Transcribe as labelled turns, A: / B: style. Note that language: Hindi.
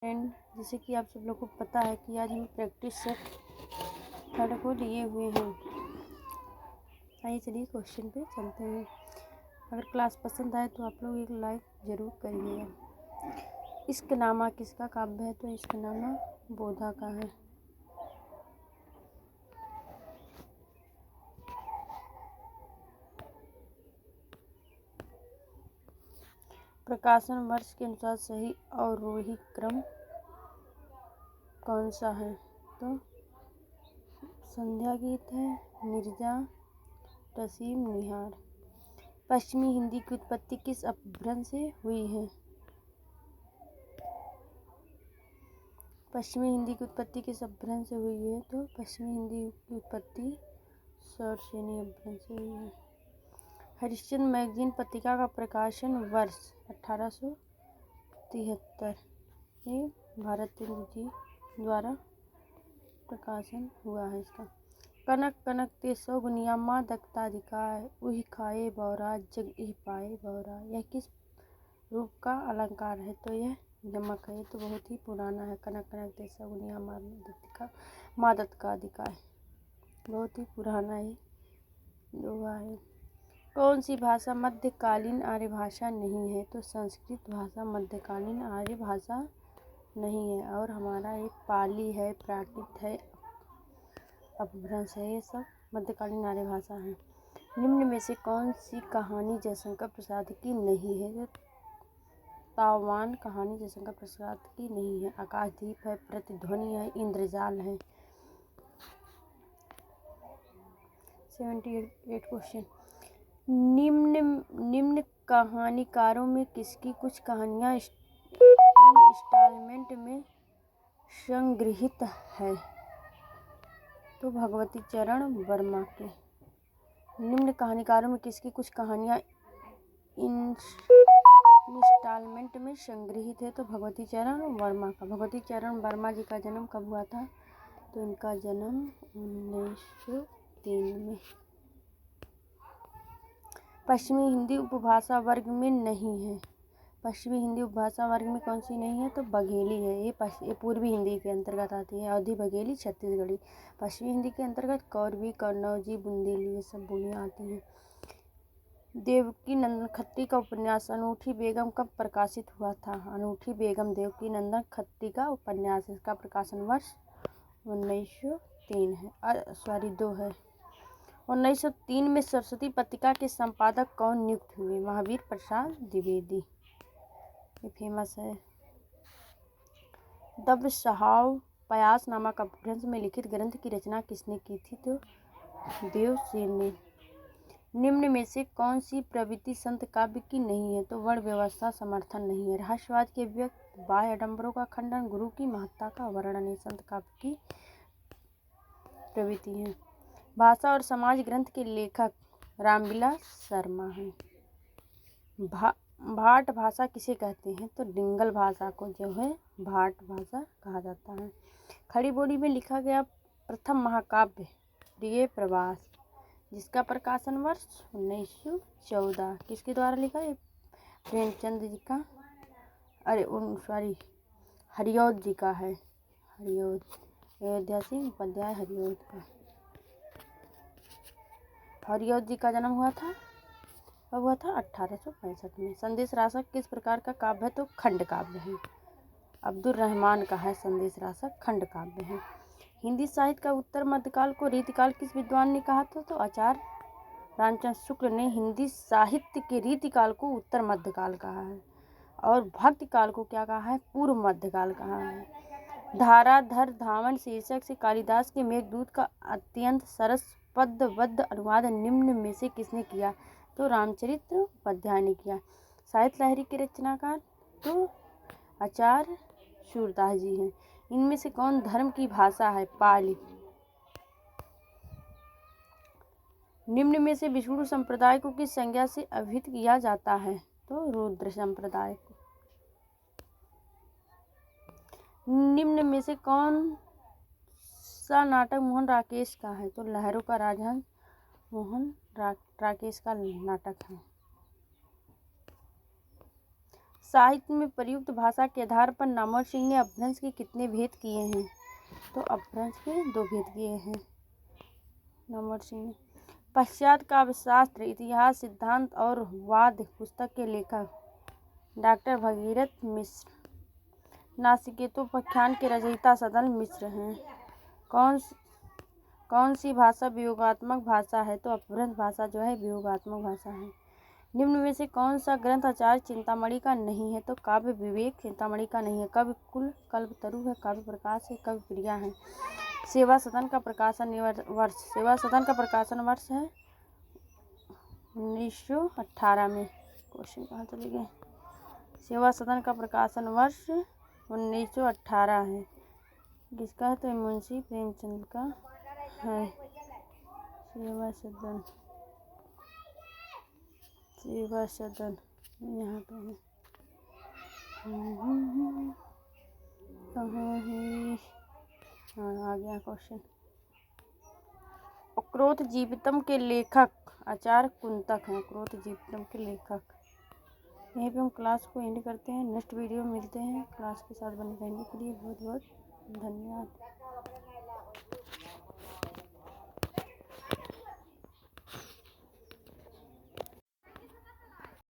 A: एंड जैसे कि आप सब लोग को पता है कि आज हम प्रैक्टिस सेट थर्ड को लिए हुए हैं। आइए चलिए क्वेश्चन पे चलते हैं। अगर क्लास पसंद आए तो आप लोग एक लाइक ज़रूर करिएगा। इश्कनामा किसका काव्य है? तो इश्कनामा बोधा का है। प्रकाशन वर्ष के अनुसार सही अवरोही क्रम कौन सा है? तो संध्या गीत है, नीरजा, रसीम, निहार। पश्चिमी हिंदी की उत्पत्ति किस अपभ्रंश से हुई है? पश्चिमी हिंदी की उत्पत्ति किस अपभ्रंश से हुई है? तो पश्चिमी हिंदी की उत्पत्ति शौरसेनी अपभ्रंश से हुई है। हरिश्चंद्र मैगजीन पत्रिका का प्रकाशन वर्ष 1873। ये भारतेंद्र जी द्वारा प्रकाशन हुआ है इसका। कनक कनक ते सौ गुनिया माँ दक्ता दिखाए, उही खाए बौरा जग इह पाए बौरा। यह किस रूप का अलंकार है? तो यह यमक है। ये तो बहुत ही पुराना है। कनक कनक ते सौ गुनिया माँ दत्ता दिखाए, बहुत ही पुराना ही दोहा है। कौन सी भाषा मध्यकालीन आर्य भाषा नहीं है? तो संस्कृत भाषा मध्यकालीन आर्य भाषा नहीं है। और हमारा एक पाली है, प्राकृत है, अपभ्रंश है, ये सब मध्यकालीन आर्य भाषा है। निम्न में से कौन सी कहानी जयशंकर प्रसाद की नहीं है? तावान कहानी जयशंकर प्रसाद की नहीं है। आकाशदीप है, प्रतिध्वनि है, इंद्रजाल है। 78 क्वेश्चन। निम्न कहानीकारों में किसकी कुछ कहानियाँ इंस्टॉलमेंट में संग्रहित है? तो भगवती चरण वर्मा के। निम्न कहानीकारों में किसकी कुछ कहानियाँ इंस्टॉलमेंट में संग्रहित है? तो भगवती चरण वर्मा का। भगवती चरण वर्मा जी का जन्म कब हुआ था? तो इनका जन्म 1903 में। पश्चिमी हिंदी उपभाषा वर्ग में नहीं है। पश्चिमी हिंदी उपभाषा वर्ग में कौन सी नहीं है? तो बघेली है। ये पूर्वी हिंदी के अंतर्गत आती है। अवधी, बघेली, छत्तीसगढ़ी। पश्चिमी हिंदी के अंतर्गत कौरवी, कन्नौजी, बुंदेली, ये सब बोलियाँ आती हैं। देवकी नंदन खत्री का उपन्यास अनूठी बेगम कब प्रकाशित हुआ था? अनूठी बेगम देवकी नंदन खत्री का उपन्यास, इसका प्रकाशन वर्ष 1903 है। 2 है। 1903 में सरस्वती पत्रिका के संपादक कौन नियुक्त हुए? महावीर प्रसाद द्विवेदी, ये फेमस है। दव्य सहाव पयास नामक अपभ्रंश में लिखित ग्रंथ की रचना किसने की थी? तो देवसेन ने। निम्न में से कौन सी प्रवृत्ति संत काव्य की नहीं है? तो वर्ण व्यवस्था समर्थन नहीं है। रहस्यवाद के व्यक्त, बाह्य आडंबरों का खंडन, गुरु की महत्ता का वर्णन है, संत काव्य की प्रवृत्ति है। भाषा और समाज ग्रंथ के लेखक रामविलास शर्मा हैं। भाट भाषा किसे कहते हैं? तो डिंगल भाषा को जो है भाट भाषा कहा जाता है। खड़ी बोली में लिखा गया प्रथम महाकाव्य प्रिय प्रवास, जिसका प्रकाशन वर्ष 1914 किसके द्वारा लिखा है? प्रेमचंद जी का, हरिऔध जी का है। हरिऔध, अयोध्या सिंह उपाध्याय हरिऔध का। हरिऔध जी का जन्म हुआ था, कब हुआ था? 1865 में। संदेश रासक किस प्रकार का काव्य है? तो खंड काव्य है। अब्दुल रहमान का है संदेश रासक, खंड काव्य है। हिंदी साहित्य का उत्तर मध्यकाल को रीतिकाल किस विद्वान ने कहा था? तो आचार्य रामचंद्र शुक्ल ने हिंदी साहित्य के रीतिकाल को उत्तर मध्यकाल कहा है। और भक्ति काल को क्या कहा है? पूर्व मध्यकाल कहा है। धाराधर धावन शीर्षक से कालिदास के मेघदूत का अत्यंत सरस पद्यबद्ध अनुवाद निम्न में से किसने किया? तो रामचरित्र उपाध्याय ने किया। साहित्य लहरी के रचनाकार तो आचार्य सूरदास जी हैं। इनमें से कौन धर्म की भाषा है? पाली। निम्न में से विष्णु संप्रदाय को किस संज्ञा से अभिहित किया जाता है? तो रुद्र संप्रदाय को। निम्न में से कौन सा नाटक मोहन राकेश का है? तो लहरों का राजहंस मोहन राकेश का नाटक है। साहित्य में प्रयुक्त भाषा के आधार पर नामवर सिंह ने अपभ्रंश के कितने भेद किए हैं? तो अपभ्रंश के 2 भेद किए हैं नामवर सिंह ने। पश्चात काव्यशास्त्र, इतिहास, सिद्धांत और वाद पुस्तक के लेखक डॉक्टर भगीरथ मिश्र। नासिकेतोपाख्यान के रचयिता सदन मिश्र हैं। कौन सी भाषा वियोगात्मक भाषा है? तो अपभ्रंश भाषा जो है वियोगात्मक भाषा है। निम्न में से कौन सा ग्रंथ आचार्य चिंतामणि का नहीं है? तो काव्य विवेक चिंतामणि का नहीं है। कवि कुल कल्पतरु है, काव्य प्रकाश है, कवि प्रिया है। सेवा सदन का प्रकाशन वर्ष, सेवा सदन का प्रकाशन वर्ष है 1918 में। क्वेश्चन कहाँ चले गए? सेवा सदन का प्रकाशन वर्ष 1918 है। किसका है? तो मुंशी प्रेमचंद का है। सेवा सदन यहाँ पे है। कहाँ है? हाँ, आ गया क्वेश्चन। अक्रोत जीवितम के लेखक आचार्य कुंतक हैं। अक्रोत जीवितम के लेखक। यहीं पे हम क्लास को एंड करते हैं। नेक्स्ट वीडियो मिलते हैं। क्लास के साथ बने रहने के लिए बहुत बहुत धन्यवाद।